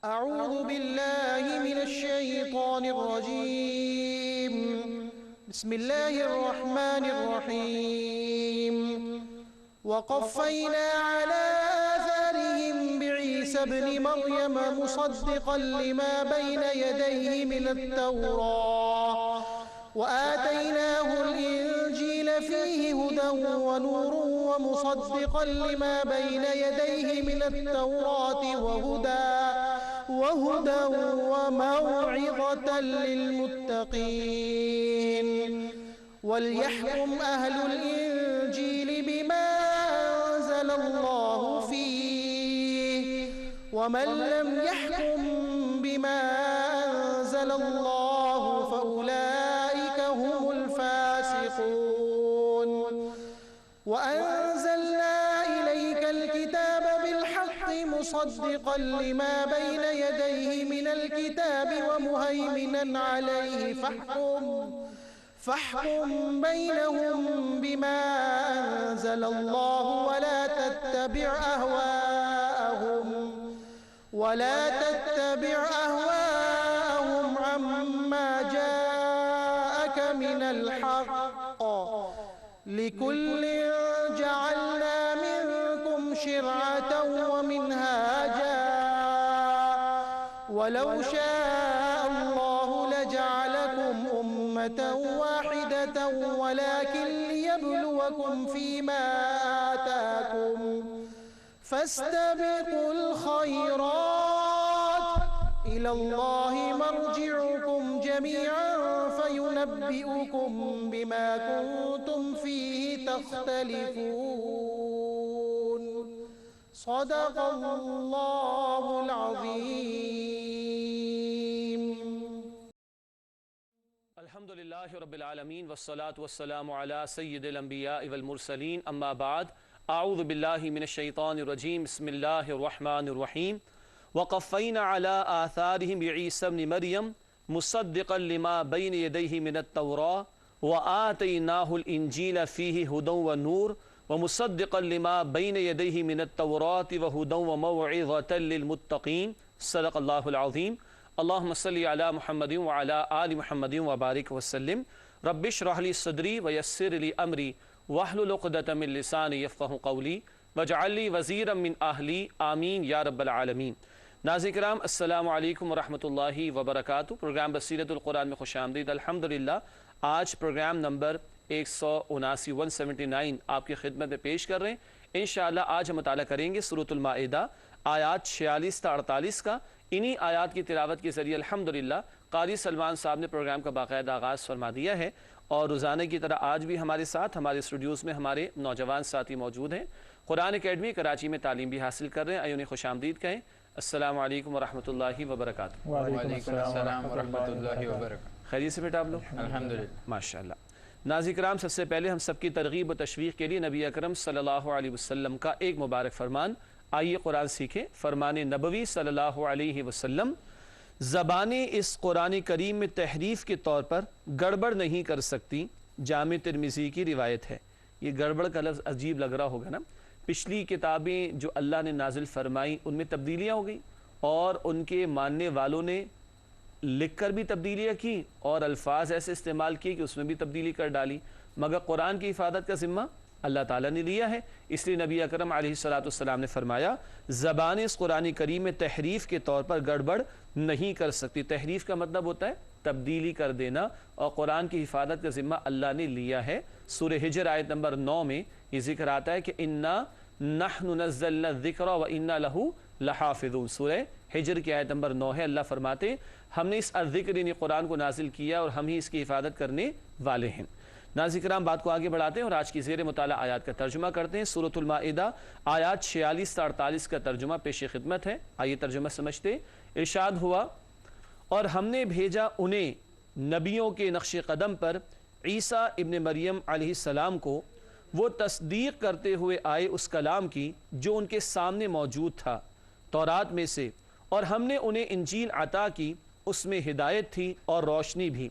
أعوذ بالله من الشيطان الرجيم. بسم الله الرحمن الرحيم. وقفينا على آثارهم بعيسى ابن مريم مصدقا لما بين يديه من التوراة وآتيناه الإنجيل فيه هدى ونور ومصدقا لما بين يديه من التوراة وهدى وموعظة للمتقين. وليحكم أهل الإنجيل بما أنزل الله فيه ومن لم يحكم بما أنزل الله فأولئك هم الفاسقون. وأنزلنا إليك الكتاب بالحق مصدقا لما بين يديه من الكتاب ومهيمنا عليه فاحكم بينهم بما أنزل الله ولا تتبع أهواءهم عما جاءك من الحق. لكل جعلنا منكم شرعة ومنهاجا ولو شاء الله لجعلكم أمة واحدة ولكن ليبلوكم فيما آتاكم فاستبقوا الخيرات إلى الله مرجعكم جميعا فينبئكم بما كنتم فيه تختلفون. صدق الله العظيم. الحمد لله رب العالمين والصلاة والسلام على سيد الأنبياء والمرسلين اما بعد. اعوذ باللہ من الشیطان الرجیم. بسم اللہ الرحمن الرحیم. وقفینا علی آثارہم بعیسی ابن مریم مصدقا لما بین یدیہ من التوراۃ وآتیناہ الانجیل فیہ ہدی ونور ومصدقا لما بین یدیہ من التوراۃ وہدی وموعظۃ للمتقین. صدق اللہ العظیم. اللہم صلی علی محمد وعلی آل محمد وبارک وسلم. رب اشرح لی صدری ویسر لی امری واحلل عقدۃ من لسانی یفقہوا قولی واجعل لی وزیرا من اہلی آمین یا رب العالمین. ناظرین کرام السلام علیکم ورحمۃ اللہ وبرکاتہ. پروگرام بصیرت القرآن میں خوش آمدید. الحمدللہ آج پروگرام نمبر 179 آپ کی خدمت میں پیش کر رہے ہیں. انشاءاللہ آج ہم مطالعہ کریں گے سورۃ المائدہ آیات 46 تا 48 کا. انہی آیات کی تلاوت کے ذریعے الحمدللہ قاری سلمان صاحب نے پروگرام کا باقاعدہ آغاز فرما دیا ہے اور روزانہ کی طرح آج بھی ہمارے ساتھ ہمارے اسٹوڈیوز میں ہمارے نوجوان ساتھی موجود ہیں. قرآن اکیڈمی کراچی میں تعلیم بھی حاصل کر رہے ہیں. آئیے انہیں خوش آمدید کہیں. السلام علیکم ورحمۃ اللہ وبرکاتہ. وعلیکم السلام ورحمۃ اللہ وبرکاتہ. خیریت سے بیٹا آپ لوگ؟ الحمدللہ ماشاءاللہ. ناظرین کرام سب سے پہلے ہم سب کی ترغیب و تشویق کے لیے نبی اکرم صلی اللہ علیہ وسلم کا ایک مبارک فرمان آئیے قرآن سیکھیں. فرمان نبوی صلی اللہ علیہ وسلم: زبانیں اس قرآن کریم میں تحریف کے طور پر گڑبڑ نہیں کر سکتی. جامع ترمذی کی روایت ہے. یہ گڑبڑ کا لفظ عجیب لگ رہا ہوگا نا. پچھلی کتابیں جو اللہ نے نازل فرمائیں ان میں تبدیلیاں ہو گئی اور ان کے ماننے والوں نے لکھ کر بھی تبدیلیاں کی اور الفاظ ایسے استعمال کیے کہ اس میں بھی تبدیلی کر ڈالی. مگر قرآن کی حفاظت کا ذمہ اللہ تعالیٰ نے لیا ہے. اس لیے نبی اکرم علیہ السلام نے فرمایا زبانیں اس قرآن کریم میں تحریف کے طور پر گڑبڑ نہیں کر سکتی. تحریف کا مطلب ہوتا ہے تبدیلی کر دینا اور قرآن کی حفاظت کا ذمہ اللہ نے لیا ہے. سورہ ہجر آیت نمبر 9 میں یہ ذکر آتا ہے کہ انا نحن نزلنا الذکر وانا لہ لحافظون. سورہ ہجر کی آیت نمبر 9 ہے. اللہ فرماتے ہیں ہم نے اس الذکر یعنی قرآن کو نازل کیا اور ہم ہی اس کی حفاظت کرنے والے ہیں. ناظرین کرام بات کو آگے بڑھاتے ہیں اور آج کی زیر مطالعہ آیات کا ترجمہ کرتے ہیں. سورۃ المائدہ آیات 46 تا 48 کا ترجمہ پیش خدمت ہے. آئیے ترجمہ سمجھتے. ارشاد ہوا اور ہم نے بھیجا انہیں نبیوں کے نقش قدم پر عیسیٰ ابن مریم علیہ السلام کو وہ تصدیق کرتے ہوئے آئے اس کلام کی جو ان کے سامنے موجود تھا تورات میں سے، اور ہم نے انہیں انجیل عطا کی، اس میں ہدایت تھی اور روشنی بھی.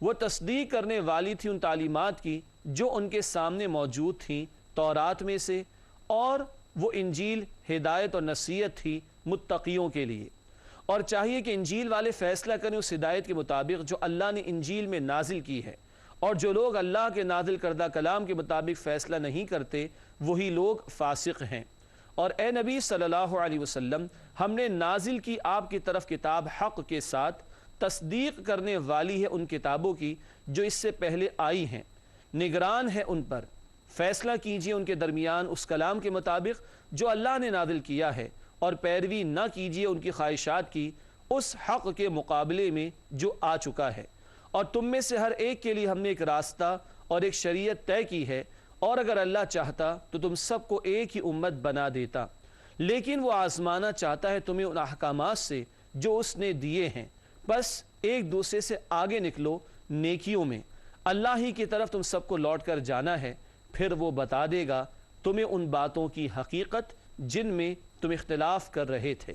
وہ تصدیق کرنے والی تھی ان تعلیمات کی جو ان کے سامنے موجود تھیں تورات میں سے، اور وہ انجیل ہدایت اور نصیحت تھی متقیوں کے لیے، اور چاہیے کہ انجیل والے فیصلہ کریں اس ہدایت کے مطابق جو اللہ نے انجیل میں نازل کی ہے، اور جو لوگ اللہ کے نازل کردہ کلام کے مطابق فیصلہ نہیں کرتے وہی لوگ فاسق ہیں۔ اور اے نبی صلی اللہ علیہ وسلم، ہم نے نازل کی آپ کی طرف کتاب حق کے ساتھ، تصدیق کرنے والی ہے ان کتابوں کی جو اس سے پہلے آئی ہیں، نگران ہے ان پر، فیصلہ کیجئے ان کے درمیان اس کلام کے مطابق جو اللہ نے نازل کیا ہے، اور پیروی نہ کیجئے ان کی خواہشات کی اس حق کے مقابلے میں جو آ چکا ہے۔ اور تم میں سے ہر ایک کے لیے ہم نے ایک راستہ اور ایک شریعت طے کی ہے، اور اگر اللہ چاہتا تو تم سب کو ایک ہی امت بنا دیتا، لیکن وہ آزمانا چاہتا ہے تمہیں ان احکامات سے جو اس نے دیے ہیں، بس ایک دوسرے سے آگے نکلو نیکیوں میں، اللہ ہی کی طرف تم سب کو لوٹ کر جانا ہے، پھر وہ بتا دے گا تمہیں ان باتوں کی حقیقت جن میں تم اختلاف کر رہے تھے۔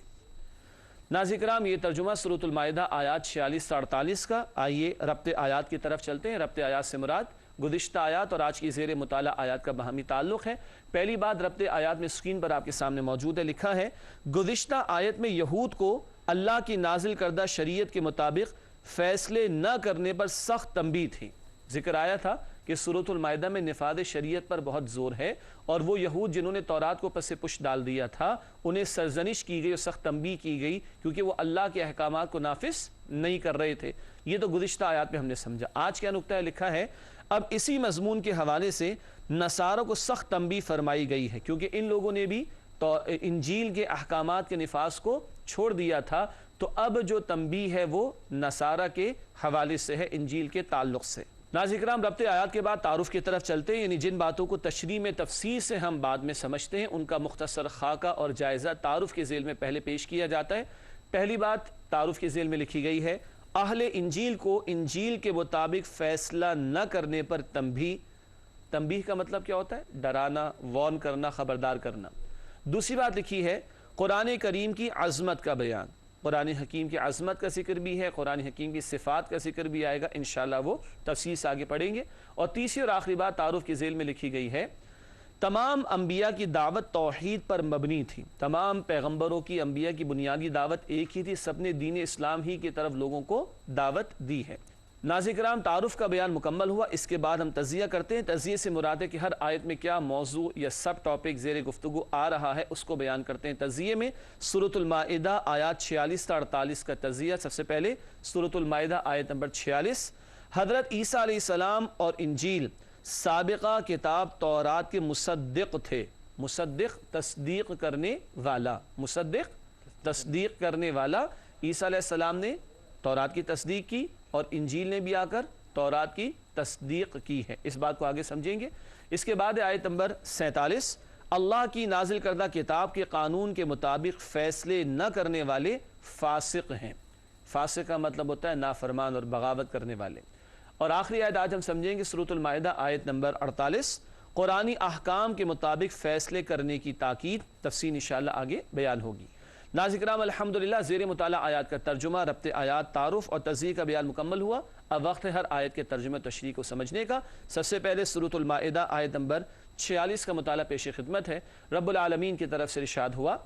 ناظرین کرام، یہ ترجمہ سورۃ المائدہ آیات 46 سے 48 کا۔ آئیے ربط آیات کی طرف چلتے ہیں۔ ربط آیات سے مراد گزشتہ آیات اور آج کی زیر مطالعہ آیات کا باہمی تعلق ہے۔ پہلی بات ربط آیات میں اسکرین پر آپ کے سامنے موجود ہے، لکھا ہے گزشتہ آیت میں یہود کو اللہ کی نازل کردہ شریعت کے مطابق فیصلے نہ کرنے پر سخت تنبیہ تھی۔ ذکر آیا تھا کہ سورۃ المائدہ میں نفاذ شریعت پر بہت زور ہے، اور وہ یہود جنہوں نے تورات کو پس پش ڈال دیا تھا انہیں سرزنش کی گئی اور سخت تنبیہ کی گئی، کیونکہ وہ اللہ کے احکامات کو نافذ نہیں کر رہے تھے۔ یہ تو گزشتہ آیات میں ہم نے سمجھا۔ آج کیا نکتہ ہے لکھا ہے، اب اسی مضمون کے حوالے سے نصاروں کو سخت تنبیہ فرمائی گئی ہے، کیونکہ ان لوگوں نے بھی تو انجیل کے احکامات کے نفاذ کو چھوڑ دیا تھا، تو اب جو تنبیہ ہے وہ نصارہ کے حوالے سے ہے، انجیل کے تعلق سے۔ ناظرین کرام، ربط آیات کے بعد تعارف کی طرف چلتے ہیں، یعنی جن باتوں کو تشریح میں تفصیل سے ہم بعد میں سمجھتے ہیں ان کا مختصر خاکہ اور جائزہ تعارف کے ذیل میں پہلے پیش کیا جاتا ہے۔ پہلی بات تعارف کے ذیل میں لکھی گئی ہے، اہل انجیل کو انجیل کے مطابق فیصلہ نہ کرنے پر تنبیہ۔ تنبیہ کا مطلب کیا ہوتا ہے؟ ڈرانا، وارن کرنا، خبردار کرنا۔ دوسری بات لکھی ہے قرآن کریم کی عظمت کا بیان۔ قرآن حکیم کی عظمت کا ذکر بھی ہے، قرآن حکیم کی صفات کا ذکر بھی آئے گا، انشاءاللہ وہ تفصیل سے آگے پڑھیں گے۔ اور تیسری اور آخری بات تعارف کے ذیل میں لکھی گئی ہے، تمام انبیاء کی دعوت توحید پر مبنی تھی۔ تمام پیغمبروں کی، انبیاء کی بنیادی دعوت ایک ہی تھی، سب نے دین اسلام ہی کی طرف لوگوں کو دعوت دی ہے۔ ناظرین کرام، تعارف کا بیان مکمل ہوا، اس کے بعد ہم تجزیہ کرتے ہیں۔ تجزیے سے مراد ہے کہ ہر آیت میں کیا موضوع یا سب ٹاپک زیر گفتگو آ رہا ہے اس کو بیان کرتے ہیں۔ تجزیے میں سورۃ المائدہ آیات 46 سے 48 کا تجزیہ۔ سب سے پہلے سورۃ المائدہ آیت نمبر 46، حضرت عیسیٰ علیہ السلام اور انجیل سابقہ کتاب تورات کے مصدق تھے۔ مصدق تصدیق کرنے والا، مصدق تصدیق کرنے والا۔ عیسیٰ علیہ السلام نے تورات کی تصدیق کی اور انجیل نے بھی آ کر تورات کی تصدیق کی ہے، اس بات کو آگے سمجھیں گے۔ اس کے بعد آیت نمبر 47، اللہ کی نازل کردہ کتاب کے قانون کے مطابق فیصلے نہ کرنے والے فاسق ہیں۔ فاسق کا مطلب ہوتا ہے نافرمان اور بغاوت کرنے والے۔ اور آخری آیت آج ہم سمجھیں گے سورۃ المائدہ آیت نمبر 48، قرآنی احکام کے مطابق فیصلے کرنے کی تاکید، تفصیل انشاءاللہ آگے بیان ہوگی۔ ناظرین کرام، الحمدللہ زیر مطالعہ آیات کا ترجمہ، ربط آیات، تعارف اور تجزیہ کا بیان مکمل ہوا۔ اب وقت ہے ہر آیت کے ترجمہ تشریح کو سمجھنے کا۔ سب سے پہلے سورۃ المائدہ آیت نمبر 46 کا مطالعہ پیش خدمت ہے۔ رب العالمین کی طرف سے ارشاد ہوا،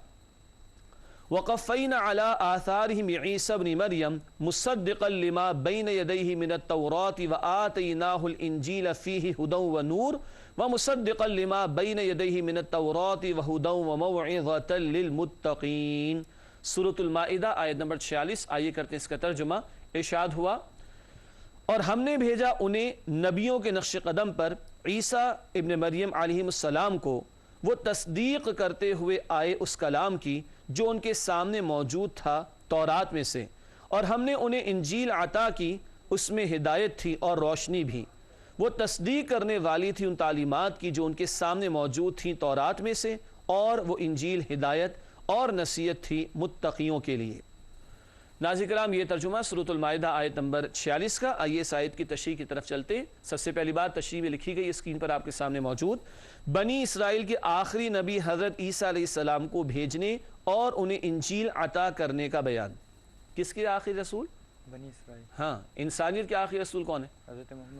وَقَفَّيْنَا عَلَىٰ آثَارِهِمْ عِيسَى ابْنِ مَرْيَمَ مُصَدِّقًا لِمَا بَيْنَ يَدَيْهِ مِنَ التَّوْرَاةِ وَآتَيْنَاهُ الْإِنْجِيلَ فِيهِ هُدًى وَنُورٌ وَمُصَدِّقًا لِمَا بَيْنَ يَدَيْهِ مِنَ التَّوْرَاةِ وَهُدًى وَمَوْعِظَةً لِلْمُتَّقِينَ۔ سورۃ المائدہ آیت نمبر 46، آئیے کرتے ہیں اس کا ترجمہ۔ ارشاد ہوا، اور ہم نے بھیجا انہیں نبیوں کے نقش قدم پر عیسیٰ ابن مریم علیہ السلام کو، وہ تصدیق کرتے ہوئے آئے اس کلام کی جو ان کے سامنے موجود تھا تورات میں سے، اور ہم نے انہیں انجیل عطا کی، اس میں ہدایت تھی اور روشنی بھی۔ وہ تصدیق کرنے والی تھی ان تعلیمات کی جو ان کے سامنے موجود تھیں تورات میں سے، اور وہ انجیل ہدایت اور نصیحت تھی متقیوں کے لیے۔ ناظرین کرام، یہ ترجمہ سورۃ المائدہ آیت نمبر 46 کا۔ آئیے اس آیت کی تشریح کی طرف چلتے ہیں۔ سب سے پہلی بات تشریح میں لکھی گئی، اسکرین پر آپ کے سامنے موجود، بنی اسرائیل کے آخری نبی حضرت عیسیٰ علیہ السلام کو بھیجنے اور انہیں انجیل عطا کرنے کا بیان۔ کس کے آخری رسول؟ بنی اسرائیل۔ ہاں، انسانیت کے آخری رسول کون ہے؟ حضرت محمد صلی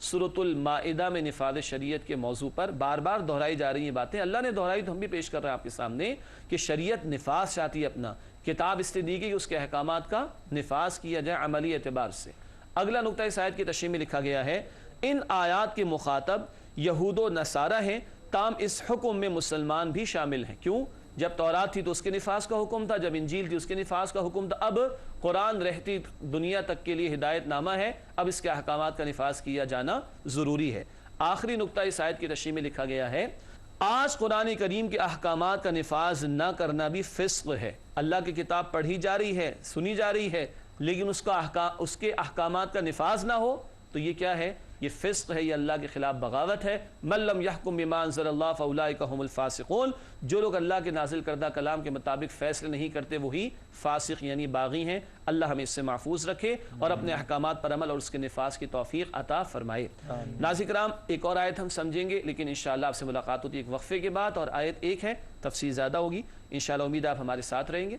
سورۃ المائدہ میں نفاذ شریعت کے موضوع پر بار بار دہرائی جا رہی ہیں باتیں، اللہ نے دہرائی تو ہم بھی پیش کر رہے ہیں آپ کے سامنے کہ شریعت نفاذ چاہتی ہے اپنا، کتاب اس لیے دی گئی کہ اس کے احکامات کا نفاذ کیا جائے عملی اعتبار سے۔ اگلا نقطہ اس آیت کی تشریح میں لکھا گیا ہے ان آیات کے مخاطب یہود و نصارہ ہیں، تاہم اس حکم میں مسلمان بھی شامل ہیں۔ کیوں؟ جب تورات تھی تو اس کے نفاذ کا حکم تھا، جب انجیل تھی اس کے نفاذ کا حکم تھا، اب قرآن رہتی دنیا تک کے لیے ہدایت نامہ ہے، اب اس کے احکامات کا نفاذ کیا جانا ضروری ہے۔ آخری نقطہ اس آیت کی تشریح میں لکھا گیا ہے آج قرآن کریم کے احکامات کا نفاذ نہ کرنا بھی فسق ہے۔ اللہ کی کتاب پڑھی جا رہی ہے، سنی جا رہی ہے، لیکن اس کے احکامات کا نفاذ نہ ہو تو یہ کیا ہے؟ یہ فسق ہے، یہ اللہ کے خلاف بغاوت ہے۔ من لم يحکم بما انزل اللہ فاولئک هم الفاسقون، جو لوگ اللہ کے نازل کردہ کلام کے مطابق فیصلے نہیں کرتے وہی فاسق یعنی باغی ہیں۔ اللہ ہمیں اس سے محفوظ رکھے اور اپنے احکامات پر عمل اور اس کے نفاذ کی توفیق عطا فرمائے۔ ناظرین کرام، ایک اور آیت ہم سمجھیں گے، لیکن انشاءاللہ آپ سے ملاقات ہوتی ہے ایک وقفے کے بعد، اور آیت ایک ہے، تفصیل زیادہ ہوگی انشاءاللہ، امید ہے آپ ہمارے ساتھ رہیں گے۔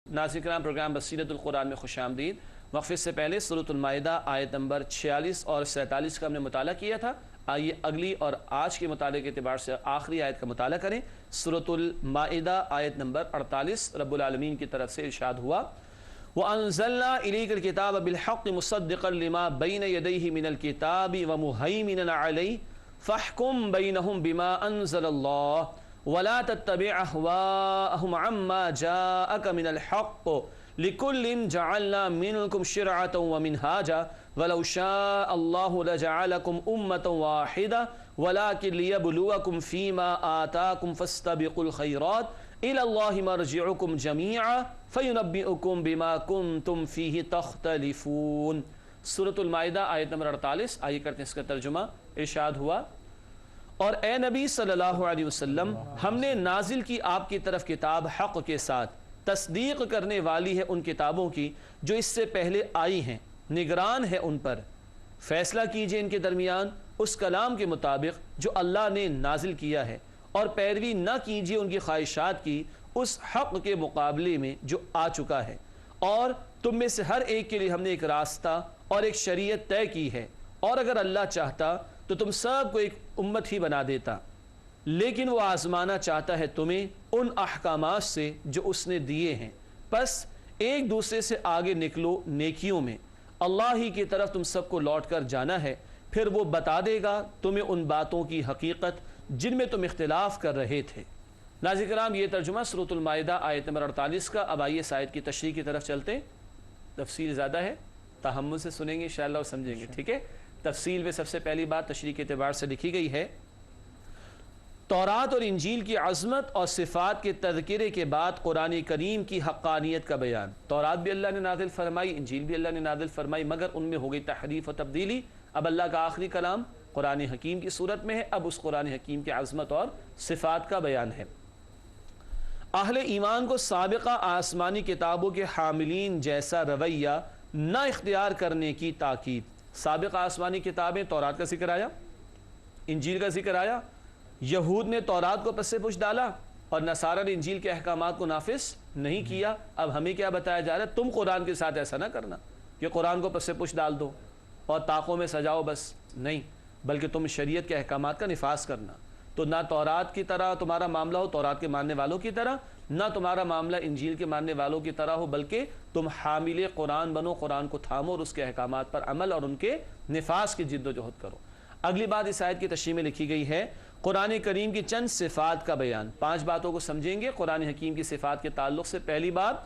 ناظرین کرام، پروگرام بصیرت القرآن میں خوش آمدید۔ وقفے سے پہلے سورۃ المائدہ آیت نمبر 46 اور 47 کا ہم نے مطالعہ کیا تھا۔ آئیے اگلی اور آج کے مطالعے کے اعتبار سے آخری آیت کا مطالعہ کریں۔ سورۃ المائدہ آیت نمبر 48، رب العالمین کی طرف سے ارشاد ہوا وَأَنزَلْنَا إِلَيْكَ الْكِتَابَ بِالْحَقِّ مُصَدِّقًا لِمَا بَيْنَ يَدَيْهِ مِنَ الْكِتَابِ وَمُهَيْمِنًا عَلَيْهِ فَاحْكُم بَيْنَهُم بِمَا أَنزَلَ اللَّهُ وَلَا تَتَّبِعْ أَهْوَاءَهُمْ عَمَّا جَاءَكَ مِنَ الْحَقِّ لِكُلٍّ جَعَلْنَا مِنكُمْ شِرْعَةً وَمِنْهَاجًا وَلَوْ شَاءَ اللَّهُ لَجَعَلَكُمْ أُمَّةً وَاحِدَةً وَلَكِنْ لِيَبْلُوَكُمْ فِيمَا آتَاكُمْ فَاسْتَبِقُوا الْخَيْرَاتِ إِلَى اللَّهِ مَرْجِعُكُمْ جَمِيعًا فَيُنَبِّئُكُم بِمَا كُنتُمْ فِيهِ تَخْتَلِفُونَ۔ سورۃ المائدہ آیت نمبر 48، آئیے کرتے ہیں اس کا ترجمہ۔ ارشاد ہوا اور اے نبی صلی اللہ علیہ وسلم، ہم نے نازل کی آپ کی طرف کتاب حق کے ساتھ، تصدیق کرنے والی ہے ان کتابوں کی جو اس سے پہلے آئی ہیں، نگران ہے ان پر، فیصلہ کیجئے ان کے درمیان اس کلام کے مطابق جو اللہ نے نازل کیا ہے، اور پیروی نہ کیجئے ان کی خواہشات کی اس حق کے مقابلے میں جو آ چکا ہے، اور تم میں سے ہر ایک کے لیے ہم نے ایک راستہ اور ایک شریعت طے کی ہے، اور اگر اللہ چاہتا تو تم سب کو ایک امت ہی بنا دیتا، لیکن وہ آزمانا چاہتا ہے تمہیں ان احکامات سے جو اس نے دیے ہیں، پس ایک دوسرے سے آگے نکلو نیکیوں میں، اللہ ہی کی طرف تم سب کو لوٹ کر جانا ہے، پھر وہ بتا دے گا تمہیں ان باتوں کی حقیقت جن میں تم اختلاف کر رہے تھے۔ ناظرین کرام، یہ ترجمہ سورۃ المائدہ آیت نمبر 48 کا۔ اب آئیے اس آیت کی تشریح کی طرف چلتے ہیں، تفصیل زیادہ ہے، تحمل سے سنیں گے انشاءاللہ اور سمجھیں گے، ٹھیک ہے؟ تفصیل میں سب سے پہلی بات تشریح کے اعتبار سے لکھی گئی ہے تورات اور انجیل کی عظمت اور صفات کے تذکرے کے بعد قرآن کریم کی حقانیت کا بیان۔ تورات بھی اللہ نے نازل فرمائی، انجیل بھی اللہ نے نازل فرمائی، مگر ان میں ہو گئی تحریف و تبدیلی۔ اب اللہ کا آخری کلام قرآن حکیم کی صورت میں ہے، اب اس قرآن حکیم کی عظمت اور صفات کا بیان ہے۔ اہل ایمان کو سابقہ آسمانی کتابوں کے حاملین جیسا رویہ نہ اختیار کرنے کی تاکید۔ سابقہ آسمانی کتابیں، تورات کا ذکر آیا، انجیل کا ذکر آیا، یہود نے تورات کو پس پش ڈالا اور نصارہ نے انجیل کے احکامات کو نافذ نہیں کیا۔ اب ہمیں کیا بتایا جا رہا ہے؟ تم قرآن کے ساتھ ایسا نہ کرنا کہ قرآن کو پس پش ڈال دو اور طاقوں میں سجاؤ، بس نہیں، بلکہ تم شریعت کے احکامات کا نفاذ کرنا۔ تو نہ تورات کی طرح تمہارا معاملہ ہو، تورات کے ماننے والوں کی طرح، نہ تمہارا معاملہ انجیل کے ماننے والوں کی طرح ہو، بلکہ تم حامل قرآن بنو، قرآن کو تھامو اور اس کے احکامات پر عمل اور ان کے نفاذ کی جد و جہد کرو۔ اگلی بات اس آیت کی تشریح میں لکھی گئی ہے قرآن کریم کی چند صفات کا بیان۔ 5 باتوں کو سمجھیں گے قرآن حکیم کی صفات کے تعلق سے۔ پہلی بات،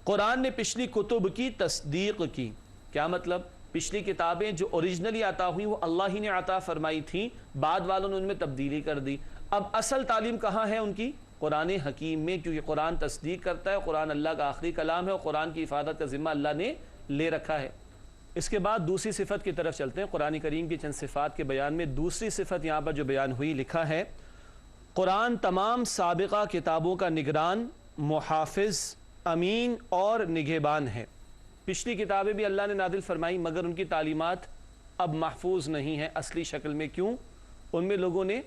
قرآن نے پچھلی کتب کی تصدیق کی۔ کیا مطلب؟ پچھلی کتابیں جو اوریجنلی عطا ہوئی وہ اللہ ہی نے عطا فرمائی تھیں، بعد والوں نے ان میں تبدیلی کر دی۔ اب اصل تعلیم کہاں ہے ان کی؟ قرآن حکیم میں، کیونکہ قرآن تصدیق کرتا ہے، قرآن اللہ کا آخری کلام ہے اور قرآن کی حفاظت کا ذمہ اللہ نے لے رکھا ہے۔ اس کے بعد دوسری صفت کی طرف چلتے ہیں۔ قرآن کریم کی چند صفات کے بیان میں دوسری صفت یہاں پر جو بیان ہوئی، لکھا ہے قرآن تمام سابقہ کتابوں کا نگران، محافظ، امین اور نگہبان ہے۔ پچھلی کتابیں بھی اللہ نے نازل فرمائی، مگر ان کی تعلیمات اب محفوظ نہیں ہیں اصلی شکل میں۔ کیوں؟ ان میں لوگوں نے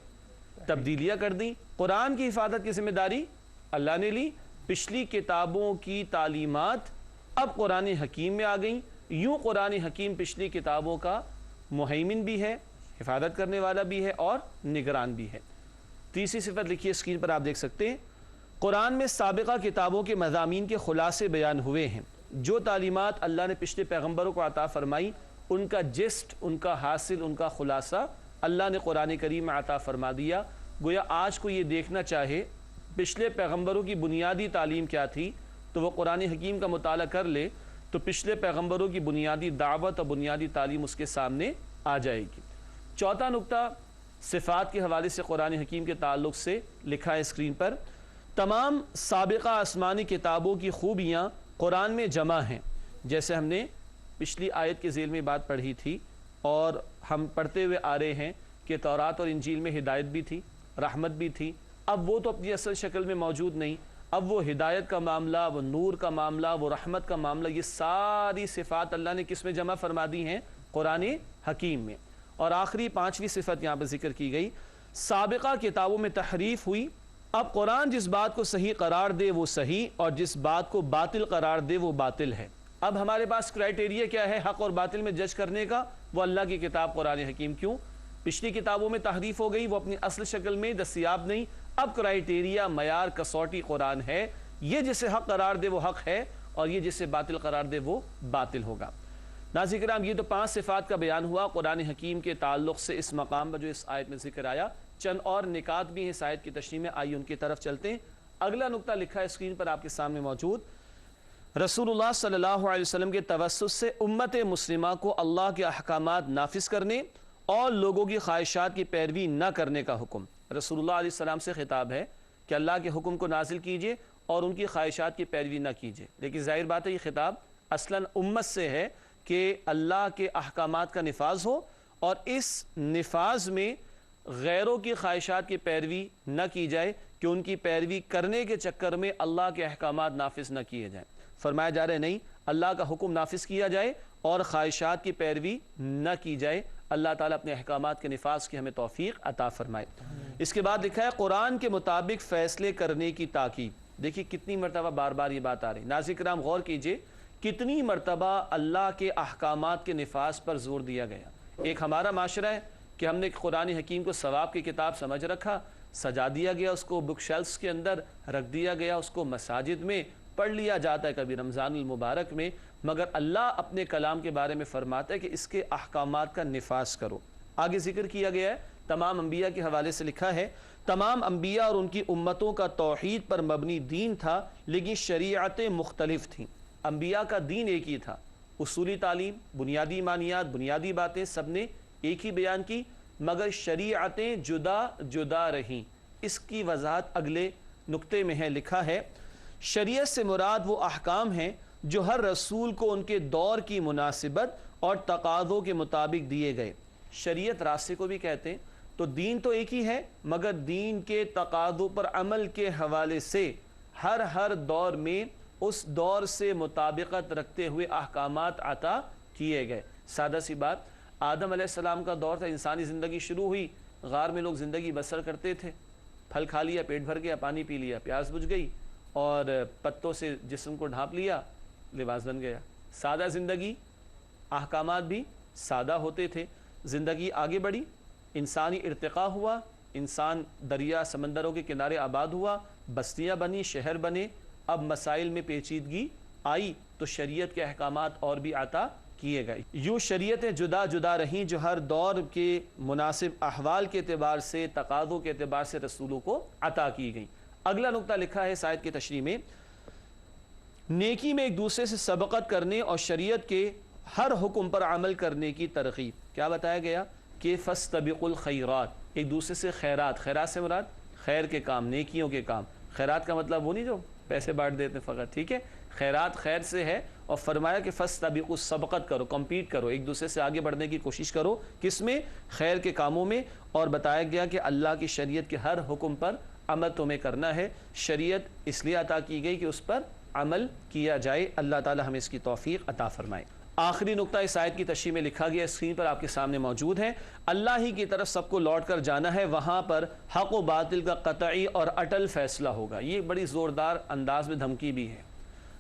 تبدیلیاں کر دیں۔ قرآن کی حفاظت کی ذمہ داری اللہ نے لی، پچھلی کتابوں کی تعلیمات اب قرآن حکیم میں آ گئیں، یوں قرآن حکیم پچھلی کتابوں کا مہیمن بھی ہے، حفاظت کرنے والا بھی ہے اور نگران بھی ہے۔ تیسری صفت لکھی اسکرین پر آپ دیکھ سکتے ہیں، قرآن میں سابقہ کتابوں کے مضامین کے خلاصے بیان ہوئے ہیں۔ جو تعلیمات اللہ نے پچھلے پیغمبروں کو عطا فرمائی، ان کا جسٹ، ان کا حاصل، ان کا خلاصہ اللہ نے قرآن کریم میں عطا فرما دیا۔ گویا آج کو یہ دیکھنا چاہے پچھلے پیغمبروں کی بنیادی تعلیم کیا تھی تو وہ قرآن حکیم کا مطالعہ کر لے تو پچھلے پیغمبروں کی بنیادی دعوت اور بنیادی تعلیم اس کے سامنے آ جائے گی۔ چوتھا نقطہ صفات کے حوالے سے قرآن حکیم کے تعلق سے لکھا ہے اسکرین پر، تمام سابقہ آسمانی کتابوں کی خوبیاں قرآن میں جمع ہیں۔ جیسے ہم نے پچھلی آیت کے ذیل میں بات پڑھی تھی اور ہم پڑھتے ہوئے آ رہے ہیں کہ تورات اور انجیل میں ہدایت بھی تھی، رحمت بھی تھی، اب وہ تو اپنی اصل شکل میں موجود نہیں، اب وہ ہدایت کا معاملہ، وہ نور کا معاملہ، وہ رحمت کا معاملہ، یہ ساری صفات اللہ نے کس میں جمع فرما دی ہیں؟ قرآن حکیم میں۔ اور آخری پانچویں صفت یہاں پہ ذکر کی گئی، سابقہ کتابوں میں تحریف ہوئی، اب قرآن جس بات کو صحیح قرار دے وہ صحیح اور جس بات کو باطل قرار دے وہ باطل ہے۔ اب ہمارے پاس کرائٹیریا کیا ہے حق اور باطل میں جج کرنے کا؟ وہ اللہ کی کتاب قرآن حکیم۔ کیوں؟ پچھلی کتابوں میں تحریف ہو گئی، وہ اپنی اصل شکل میں دستیاب نہیں، اب کرائٹیریا، معیار، کسوٹی قرآن ہے، یہ جسے حق قرار دے وہ حق ہے اور یہ جسے باطل قرار دے وہ باطل ہوگا۔ ناظرین کرام، یہ تو 5 صفات کا بیان ہوا قرآن حکیم کے تعلق سے اس مقام پر جو اس آیت میں ذکر آیا۔ چند اور نکات بھی ہیں اس آیت کی تشریح میں، آئیے ان کی طرف چلتے ہیں۔ اگلا نقطہ لکھا ہے اسکرین پر آپ کے سامنے موجود، رسول اللہ صلی اللہ علیہ وسلم کے توسط سے امت مسلمہ کو اللہ کے احکامات نافذ کرنے اور لوگوں کی خواہشات کی پیروی نہ کرنے کا حکم۔ رسول اللہ علیہ السلام سے خطاب ہے کہ اللہ کے حکم کو نازل کیجئے اور ان کی خواہشات کی پیروی نہ کیجئے، لیکن ظاہر بات ہے یہ خطاب اصلاً امت سے ہے کہ اللہ کے احکامات کا نفاذ ہو اور اس نفاذ میں غیروں کی خواہشات کی پیروی نہ کی جائے کہ ان کی پیروی کرنے کے چکر میں اللہ کے احکامات نافذ نہ کیے جائیں۔ فرمایا جا رہا ہے نہیں، اللہ کا حکم نافذ کیا جائے اور خواہشات کی پیروی نہ کی جائے۔ اللہ تعالیٰ اپنے احکامات کے نفاذ کی ہمیں توفیق عطا فرمائے۔ اس کے بعد لکھا ہے قرآن کے مطابق فیصلے کرنے کی تاکید۔ دیکھیے کتنی مرتبہ بار بار یہ بات آ رہی ہے۔ ناظرین کرام غور کیجئے کتنی مرتبہ اللہ کے احکامات کے نفاذ پر زور دیا گیا۔ ایک ہمارا معاشرہ ہے کہ ہم نے قرآن حکیم کو ثواب کی کتاب سمجھ رکھا، سجا دیا گیا، اس کو بک شیلفز کے اندر رکھ دیا گیا، اس کو مساجد میں پڑھ لیا جاتا ہے کبھی رمضان المبارک میں، مگر اللہ اپنے کلام کے بارے میں فرماتا ہے کہ اس کے احکامات کا نفاذ کرو۔ آگے ذکر کیا گیا ہے تمام انبیاء کے حوالے سے لکھا ہے تمام انبیاء اور ان کی امتوں کا توحید پر مبنی دین تھا لیکن شریعتیں مختلف تھیں۔ انبیاء کا دین ایک ہی تھا، اصولی تعلیم، بنیادی ایمانیات، بنیادی باتیں سب نے ایک ہی بیان کی، مگر شریعتیں جدا جدا رہیں۔ اس کی وضاحت اگلے نقطے میں ہے، لکھا ہے شریعت سے مراد وہ احکام ہیں جو ہر رسول کو ان کے دور کی مناسبت اور تقاضوں کے مطابق دیے گئے۔ شریعت راستے کو بھی کہتے ہیں، تو دین تو ایک ہی ہے مگر دین کے تقاضوں پر عمل کے حوالے سے ہر دور میں اس دور سے مطابقت رکھتے ہوئے احکامات عطا کیے گئے۔ سادہ سی بات، آدم علیہ السلام کا دور تھا، انسانی زندگی شروع ہوئی، غار میں لوگ زندگی بسر کرتے تھے، پھل کھا لیا پیٹ بھر گیا، پانی پی لیا پیاس بجھ گئی، اور پتوں سے جسم کو ڈھانپ لیا لباس بن گیا۔ سادہ زندگی، احکامات بھی سادہ ہوتے تھے۔ زندگی آگے بڑھی، انسانی ارتقاء ہوا، انسان دریا سمندروں کے کنارے آباد ہوا، بستیاں بنی، شہر بنے، اب مسائل میں پیچیدگی آئی تو شریعت کے احکامات اور بھی عطا کیے گئے۔ یوں شریعتیں جدا جدا رہیں جو ہر دور کے مناسب احوال کے اعتبار سے، تقاضوں کے اعتبار سے رسولوں کو عطا کی گئیں۔ اگلا نقطہ لکھا ہے اس آیت کی تشریح میں، نیکی میں ایک دوسرے سے سبقت کرنے اور شریعت کے ہر حکم پر عمل کرنے کی ترغیب۔ کیا بتایا گیا کہ فاستبقوا الخیرات، ایک دوسرے سے خیرات، خیرات سے مراد خیر کے کام، نیکیوں کے کام۔ خیرات کا مطلب وہ نہیں جو پیسے بانٹ دیتے فقط، ٹھیک ہے، خیرات خیر سے ہے، اور فرمایا کہ فاستبقوا، سبقت کرو، کمپیٹ کرو، ایک دوسرے سے آگے بڑھنے کی کوشش کرو، کس میں؟ خیر کے کاموں میں۔ اور بتایا گیا کہ اللہ کی شریعت کے ہر حکم پر عمل تمہیں کرنا ہے۔ شریعت اس لیے عطا کی گئی کہ اس پر عمل کیا جائے۔ اللہ تعالی ہمیں اس کی توفیق عطا فرمائے۔ آخری نقطہ اس آیت کی تشریح میں لکھا گیا، اسکرین پر آپ کے سامنے موجود ہے، اللہ ہی کی طرف سب کو لوٹ کر جانا ہے، وہاں پر حق و باطل کا قطعی اور اٹل فیصلہ ہوگا۔ یہ بڑی زوردار انداز میں دھمکی بھی ہے۔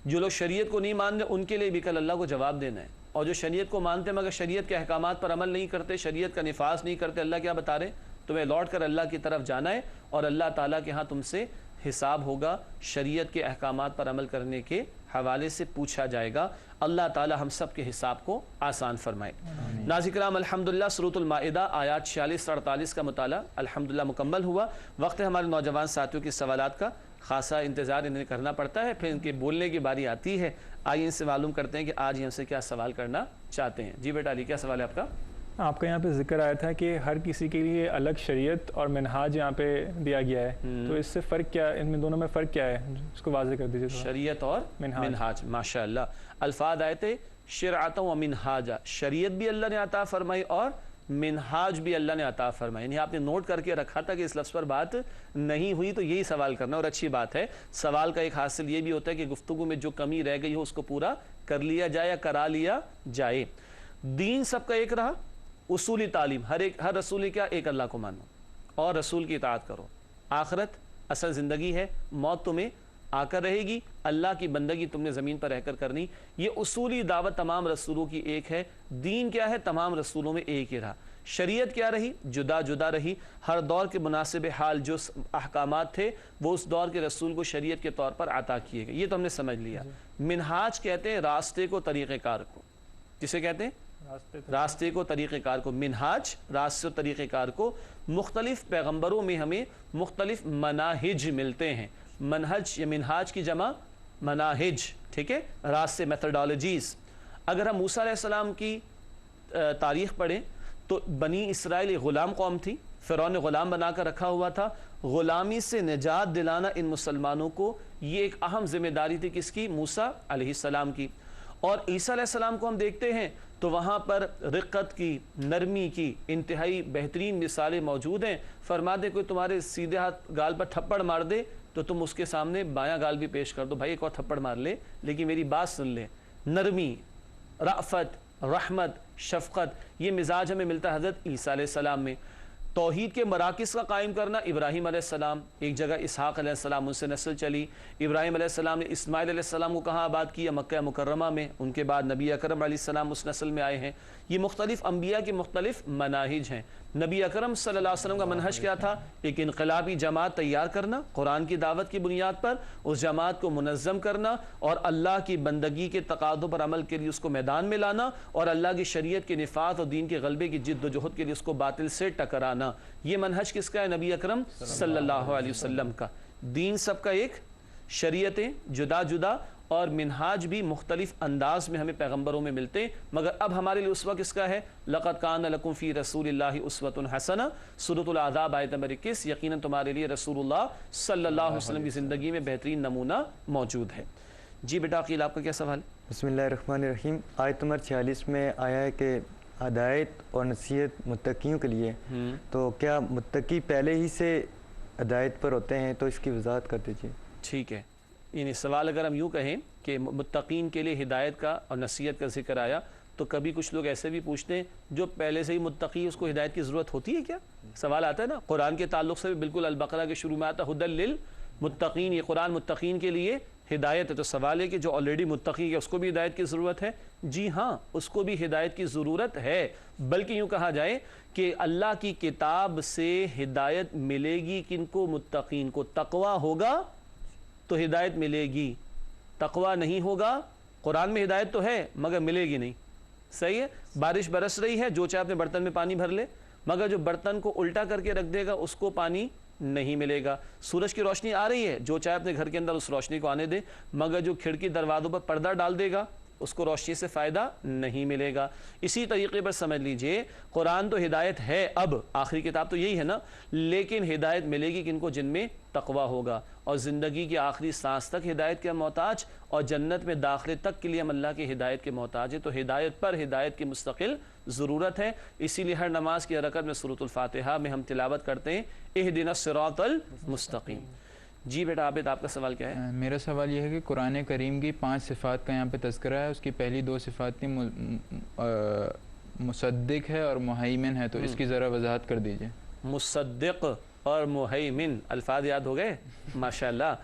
جو لوگ شریعت کو نہیں مان رہے ان کے لیے بھی کل اللہ کو جواب دینا ہے۔ اور جو شریعت کو مانتے مگر شریعت کے احکامات پر عمل نہیں کرتے، شریعت کا نفاذ نہیں کرتے، اللہ کیا بتا رہے؟ تمہیں لوٹ کر اللہ کی طرف جانا ہے اور اللہ تعالیٰ کے ہاں تم سے حساب ہوگا، شریعت کے احکامات پر عمل کرنے کے حوالے سے پوچھا جائے گا۔ اللہ تعالیٰ ہم سب کے حساب کو آسان فرمائے۔ ناظرین کرام، الحمدللہ سورۃ المائدہ آیات 46 اور 48 کا مطالعہ الحمدللہ مکمل ہوا۔ وقت ہے ہمارے نوجوان ساتھیوں کے سوالات کا، خاصا انتظار انہیں کرنا پڑتا ہے، پھر ان کے بولنے کی باری آتی ہے۔ آئیے ان سے معلوم کرتے ہیں کہ آج یہ ہم سے کیا سوال کرنا چاہتے ہیں۔ جی بیٹا علی، کیا سوال ہے آپ کا؟ آپ کا یہاں پہ ذکر آیا تھا کہ ہر کسی کے لیے الگ شریعت اور منہاج یہاں پہ دیا گیا ہے، تو اس سے فرق کیا، ان میں دونوں میں فرق کیا ہے، اس کو واضح کر دیجیے۔ شریعت اور منہاج، ماشاء اللہ الفاظ آئے تھے شرعتا و منہاجا، شریعت بھی اللہ نے عطا فرمائی اور منہاج بھی اللہ نے عطا فرمائی۔ یعنی آپ نے نوٹ کر کے رکھا تھا کہ اس لفظ پر بات نہیں ہوئی تو یہی سوال کرنا، اور اچھی بات ہے۔ سوال کا ایک حاصل یہ بھی ہوتا ہے کہ گفتگو میں جو کمی رہ گئی ہو اس کو پورا کر لیا جائے یا کرا لیا جائے۔ دین سب کا ایک رہا، اصولی تعلیم ہر رسول کیا؟ ایک اللہ کو مانو اور رسول کی اطاعت کرو۔ آخرت اصل زندگی ہے، موت تمہیں آ کر رہے گی، اللہ کی بندگی تم نے زمین پر رہ کر کرنی۔ یہ اصولی دعوت تمام رسولوں کی ایک ہے۔ دین کیا ہے؟ تمام رسولوں میں ایک ہی رہا۔ شریعت کیا رہی؟ جدا جدا رہی۔ ہر دور کے مناسب حال جو احکامات تھے وہ اس دور کے رسول کو شریعت کے طور پر عطا کیے گئے، یہ تو ہم نے سمجھ لیا۔ منہاج کہتے ہیں راستے کو، طریقہ کار کو، جسے کہتے ہیں راستے کو، طریقہ کار کو۔ منہاج راستے و طریقہ کار کو۔ مختلف پیغمبروں میں ہمیں مختلف مناہج ملتے ہیں۔ منہج یا منہاج کی جمع مناہج، ٹھیک ہے، راستے، میتھڈالوجیز۔ اگر ہم موسیٰ علیہ السلام کی تاریخ پڑھیں تو بنی اسرائیل غلام قوم تھی، فرعون نے غلام بنا کر رکھا ہوا تھا۔ غلامی سے نجات دلانا ان مسلمانوں کو یہ ایک اہم ذمہ داری تھی، کس کی؟ موسیٰ علیہ السلام کی۔ اور عیسیٰ علیہ السلام کو ہم دیکھتے ہیں تو وہاں پر رقت کی، نرمی کی انتہائی بہترین مثالیں موجود ہیں۔ فرما دے کوئی تمہارے سیدھے ہاتھ گال پر تھپڑ مار دے تو تم اس کے سامنے بایاں گال بھی پیش کر دو، بھائی ایک اور تھپڑ مار لے لیکن میری بات سن لے۔ نرمی، رأفت، رحمت، شفقت، یہ مزاج ہمیں ملتا ہے حضرت عیسیٰ علیہ السلام میں۔ توحید کے مراکز کا قائم کرنا، ابراہیم علیہ السلام، ایک جگہ اسحاق علیہ السلام، ان سے نسل چلی۔ ابراہیم علیہ السلام نے اسماعیل علیہ السلام کو کہاں آباد کیا؟ مکہ مکرمہ میں۔ ان کے بعد نبی اکرم علیہ السلام اس نسل میں آئے ہیں۔ یہ مختلف انبیاء کے مختلف مناہج ہیں۔ نبی اکرم صلی اللہ علیہ وسلم کا منہج کیا تھا؟ ایک انقلابی جماعت تیار کرنا، قرآن کی دعوت کی بنیاد پر اس جماعت کو منظم کرنا اور اللہ کی بندگی کے تقاضوں پر عمل کے لیے اس کو میدان میں لانا، اور اللہ کی شریعت کے نفاذ اور دین کے غلبے کی جد و جہد کے لیے اس کو باطل سے ٹکرانا۔ یہ منہج کس کا ہے؟ نبی اکرم صلی اللہ علیہ وسلم کا۔ دین سب کا ایک، شریعتیں جدا جدا، اور منہاج بھی مختلف انداز میں ہمیں پیغمبروں میں ملتے ہیں۔ مگر اب ہمارے لیے اسوہ کس کا ہے؟ لقد کان لکم فی رسول اللہ اسوۃ حسنہ، سورۃ الاحزاب آیت نمبر 21۔ یقیناً تمہارے لیے رسول اللہ صلی اللہ علیہ وسلم کی زندگی میں بہترین نمونہ موجود ہے۔ جی بیٹا عقیل، آپ کا کیا سوال ہے؟ بسم اللہ الرحمن الرحیم۔ آیت نمبر 46 میں آیا ہے کہ ہدایت اور نصیحت متقیوں کے لیے، تو کیا متقی پہلے ہی سے ہدایت پر ہوتے ہیں؟ تو اس کی وضاحت کر دیجیے۔ ٹھیک ہے، یعنی سوال اگر ہم یوں کہیں کہ متقین کے لیے ہدایت کا اور نصیحت کا ذکر آیا تو کبھی کچھ لوگ ایسے بھی پوچھتے ہیں جو پہلے سے ہی متقی، اس کو ہدایت کی ضرورت ہوتی ہے کیا؟ سوال آتا ہے نا۔ قرآن کے تعلق سے بھی بالکل البقرہ کے شروع میں آتا ہے ہدی للمتقین، یہ قرآن متقین کے لیے ہدایت ہے۔ تو سوال ہے کہ جو آلریڈی متقی ہے اس کو بھی ہدایت کی ضرورت ہے؟ جی ہاں، اس کو بھی ہدایت کی ضرورت ہے، بلکہ یوں کہا جائے کہ اللہ کی کتاب سے ہدایت ملے گی کن کو؟ متقین کو۔ تقویٰ ہوگا تو ہدایت ملے گی، تقویٰ نہیں ہوگا، قرآن میں ہدایت تو ہے مگر ملے گی نہیں۔ صحیح ہے، بارش برس رہی ہے، جو چاہے اپنے برتن میں پانی بھر لے، مگر جو برتن کو الٹا کر کے رکھ دے گا اس کو پانی نہیں ملے گا۔ سورج کی روشنی آ رہی ہے، جو چاہے اپنے گھر کے اندر اس روشنی کو آنے دے، مگر جو کھڑکی دروازوں پر پردہ ڈال دے گا اس کو روشنی سے فائدہ نہیں ملے گا۔ اسی طریقے پر سمجھ لیجئے قرآن تو ہدایت ہے، اب آخری کتاب تو یہی ہے نا، لیکن ہدایت ملے گی کن کو؟ جن میں تقویٰ ہوگا، اور زندگی کی آخری سانس تک ہدایت کے محتاج، اور جنت میں داخلے تک کے لیے ہم اللہ کی ہدایت کے محتاج ہیں۔ تو ہدایت پر ہدایت کی مستقل ضرورت ہے، اسی لیے ہر نماز کی حرکت میں سورۃ الفاتحہ میں ہم تلاوت کرتے ہیں اہدنا الصراط المستقیم۔ جی بیٹا عابد، آپ کا سوال کیا ہے؟ میرا سوال یہ ہے کہ قرآن کریم کی 5 صفات کا یہاں پہ تذکرہ ہے، اس کی پہلی 2 صفات تھی مصدق ہے اور مہیمن ہے، تو اس کی ذرا وضاحت کر دیجئے۔ مصدق اور مہیمن الفاظ یاد ہو گئے؟ ماشاءاللہ۔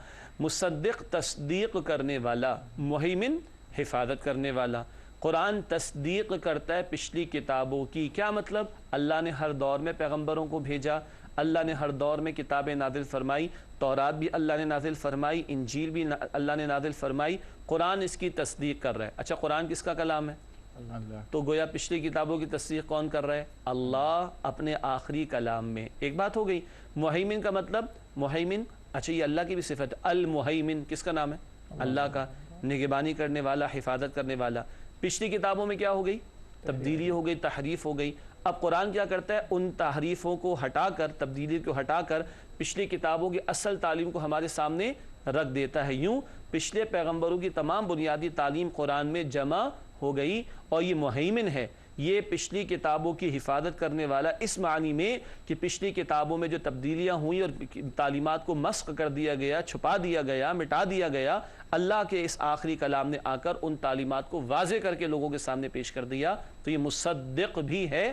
مصدق تصدیق کرنے والا، مہیمن حفاظت کرنے والا۔ قرآن تصدیق کرتا ہے پچھلی کتابوں کی. کیا مطلب؟ اللہ نے ہر دور میں پیغمبروں کو بھیجا, اللہ نے ہر دور میں کتابیں نازل فرمائی, تورات بھی اللہ نے نازل فرمائی, انجیل بھی اللہ نے نازل فرمائی, قرآن اس کی تصدیق کر رہا ہے. اچھا قرآن کس کا کلام ہے؟ اللہ. تو گویا پچھلی کتابوں کی تصدیق کون کر رہا ہے؟ اللہ اپنے آخری کلام میں. ایک بات ہو گئی. مہیمن کا مطلب, مہیمن, اچھا یہ اللہ کی بھی صفت ہے. المہیمن کس کا نام ہے؟ اللہ کا. نگہبانی کرنے والا, حفاظت کرنے والا. پچھلی کتابوں میں کیا ہو گئی؟ تبدیلی ہو گئی, تحریف ہو گئی. اب قرآن کیا کرتا ہے؟ ان تحریفوں کو ہٹا کر, تبدیلی کو ہٹا کر پچھلی کتابوں کی اصل تعلیم کو ہمارے سامنے رکھ دیتا ہے. یوں پچھلے پیغمبروں کی تمام بنیادی تعلیم قرآن میں جمع ہو گئی, اور یہ مہیمن ہے, یہ پچھلی کتابوں کی حفاظت کرنے والا, اس معنی میں کہ پچھلی کتابوں میں جو تبدیلیاں ہوئیں اور تعلیمات کو مسخ کر دیا گیا, چھپا دیا گیا, مٹا دیا گیا, اللہ کے اس آخری کلام نے آ کر ان تعلیمات کو واضح کر کے لوگوں کے سامنے پیش کر دیا. تو یہ مصدق بھی ہے,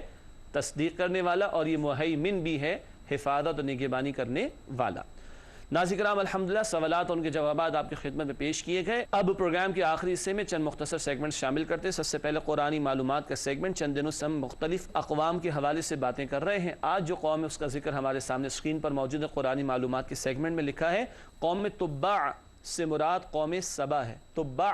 تصدیق کرنے والا, اور یہ مہیمن بھی ہے, حفاظت اور نگہبانی کرنے والا. ناظرین کرام الحمدللہ سوالات اور ان کے جوابات آپ کی خدمت میں پیش کیے گئے. اب پروگرام کے آخری حصے میں چند مختصر سیگمنٹ شامل کرتے ہیں. سب سے پہلے قرآنی معلومات کا سیگمنٹ. چند دنوں سے ہم مختلف اقوام کے حوالے سے باتیں کر رہے ہیں. آج جو قوم ہے اس کا ذکر ہمارے سامنے اسکرین پر موجود ہے. قرآنی معلومات کے سیگمنٹ میں لکھا ہے قوم تبع سے مراد قوم سبا ہے. تبع,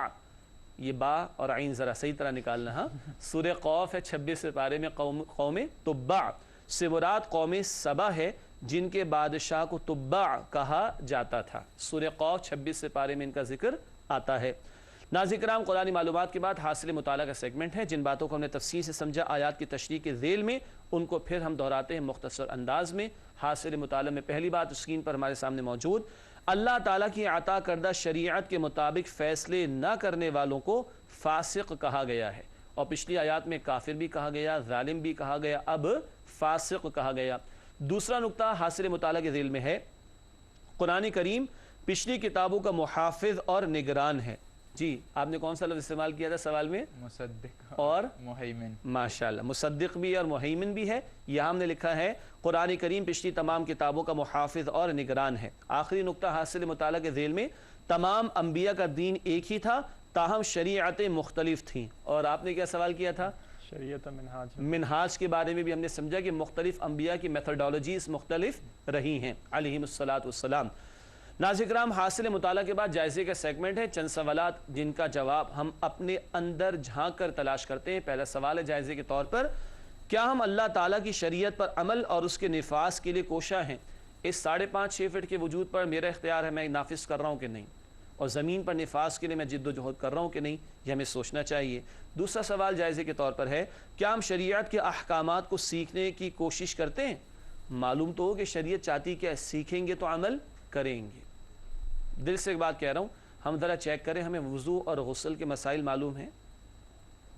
یہ با اور عین ذرا صحیح طرح نکالنا. ہاں, سورہ قوف ہے 26 پارے میں. قوم تبع سے مراد قوم سبا ہے جن کے بادشاہ کو تبع کہا جاتا تھا. سورہ قوف 26 پارے میں ان کا ذکر آتا ہے. ناظرین کرام قرآنی معلومات کے بعد حاصل مطالعہ کا سیگمنٹ ہے. جن باتوں کو ہم نے تفصیل سے سمجھا آیات کی تشریح کے ذیل میں, ان کو پھر ہم دہراتے ہیں مختصر انداز میں. حاصل مطالعہ میں پہلی بات اسکرین پر ہمارے سامنے موجود, اللہ تعالیٰ کی عطا کردہ شریعت کے مطابق فیصلے نہ کرنے والوں کو فاسق کہا گیا ہے. اور پچھلی آیات میں کافر بھی کہا گیا, ظالم بھی کہا گیا, اب فاسق کہا گیا. دوسرا نقطہ حاصل مطالعہ کے ذیل میں ہے, قرآن کریم پچھلی کتابوں کا محافظ اور نگران ہے. جی آپ نے کون سا لفظ استعمال کیا تھا سوال میں؟ مصدق اور مہیمن. ماشاءاللہ, مصدق بھی اور مہیمن بھی ہے. یہاں ہم نے لکھا ہے قرآن کریم پچھلی تمام کتابوں کا محافظ اور نگران ہے. آخری نقطہ حاصل مطالعہ کے ذیل میں, تمام انبیاء کا دین ایک ہی تھا تاہم شریعتیں مختلف تھیں. اور آپ نے کیا سوال کیا تھا؟ شریعت منہاج. منہاج کے بارے میں بھی ہم نے سمجھا کہ مختلف انبیاء کی میتھڈالوجیز مختلف رہی ہیں علیہم الصلاۃ والسلام. ناظرین کرام حاصل مطالعہ کے بعد جائزے کا سیگمنٹ ہے. چند سوالات جن کا جواب ہم اپنے اندر جھانک کر تلاش کرتے ہیں. پہلا سوال ہے جائزے کے طور پر, کیا ہم اللہ تعالیٰ کی شریعت پر عمل اور اس کے نفاذ کے لیے کوشاں ہیں؟ اس 5.5-6 فٹ کے وجود پر میرا اختیار ہے, میں نافذ کر رہا ہوں کہ نہیں, اور زمین پر نفاذ کے لیے میں جد و جہد کر رہا ہوں کہ نہیں, یہ ہمیں سوچنا چاہیے. دوسرا سوال جائزے کے طور پر ہے, کیا ہم شریعت کے احکامات کو سیکھنے کی کوشش کرتے ہیں؟ معلوم تو ہو کہ شریعت چاہتی کیا, سیکھیں گے تو عمل کریں گے. دل سے ایک بات کہہ رہا ہوں, ہم ذرا چیک کریں, ہمیں وضو اور غسل کے مسائل معلوم ہیں,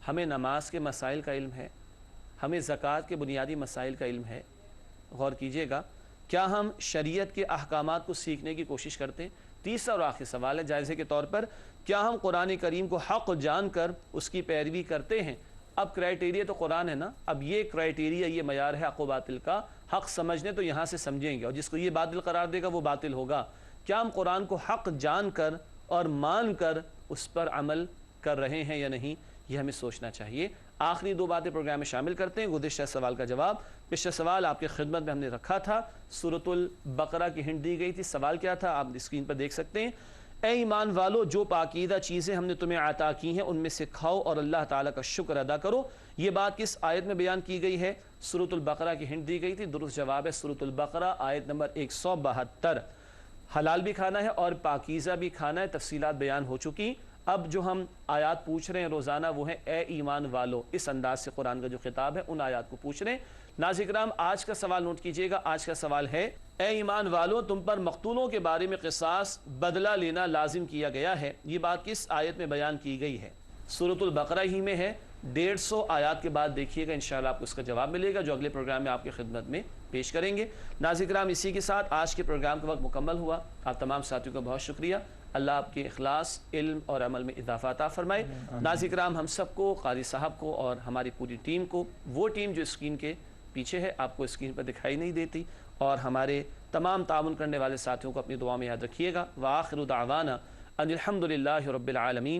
ہمیں نماز کے مسائل کا علم ہے, ہمیں زکوٰۃ کے بنیادی مسائل کا علم ہے. غور کیجئے گا, کیا ہم شریعت کے احکامات کو سیکھنے کی کوشش کرتے ہیں؟ تیسرا اور آخری سوال ہے جائزے کے طور پر, کیا ہم قرآن کریم کو حق جان کر اس کی پیروی کرتے ہیں؟ اب کرائٹیریا تو قرآن ہے نا, اب یہ کرائٹیریا, یہ معیار ہے حق و باطل کا. حق سمجھنے تو یہاں سے سمجھیں گے, اور جس کو یہ باطل قرار دے گا وہ باطل ہوگا. کیا ہم قرآن کو حق جان کر اور مان کر اس پر عمل کر رہے ہیں یا نہیں, یہ ہمیں سوچنا چاہیے. آخری 2 باتیں پروگرام میں شامل کرتے ہیں. گزشتہ سوال کا جواب, پچھلا سوال آپ کی خدمت میں ہم نے رکھا تھا, سورۃ البقرہ کی ہنٹ دی گئی تھی. سوال کیا تھا آپ اسکرین پر دیکھ سکتے ہیں, اے ایمان والو جو پاکیزہ چیزیں ہم نے تمہیں عطا کی ہیں ان میں سے کھاؤ اور اللہ تعالیٰ کا شکر ادا کرو. یہ بات کس آیت میں بیان کی گئی ہے؟ سورۃ البقرہ کی ہنٹ دی گئی تھی. درست جواب ہے سورۃ البقرہ آیت نمبر 172. حلال بھی کھانا ہے اور پاکیزہ بھی کھانا ہے, تفصیلات بیان ہو چکی. اب جو ہم آیات پوچھ رہے ہیں روزانہ وہ ہے اے ایمان والو. اس انداز سے قرآن کا جو خطاب ہے ان آیات کو پوچھ رہے ہیں. ناظرین کرام آج کا سوال نوٹ کیجئے گا. آج کا سوال ہے, اے ایمان والو تم پر مقتولوں کے بارے میں قصاص بدلہ لینا لازم کیا گیا ہے. یہ بات کس آیت میں بیان کی گئی ہے؟ سورۃ البقرہ ہی میں ہے. 150 آیات کے بعد دیکھیے گا, انشاءاللہ آپ کو اس کا جواب ملے گا جو اگلے پروگرام میں آپ کی خدمت میں پیش کریں گے. ناظرین کرام اسی کے ساتھ آج کے پروگرام کا وقت مکمل ہوا. آپ تمام ساتھیوں کا بہت شکریہ. اللہ آپ کے اخلاص, علم اور عمل میں اضافہ عطا فرمائے. ناظرین کرام ہم سب کو, قاری صاحب کو اور ہماری پوری ٹیم کو, وہ ٹیم جو اسکرین کے پیچھے ہے آپ کو اسکرین پر دکھائی نہیں دیتی, اور ہمارے تمام تعاون کرنے والے ساتھیوں کو اپنی دعا میں یاد رکھیے گا. وآخر دعوانا ان الحمد للہ رب العالمین.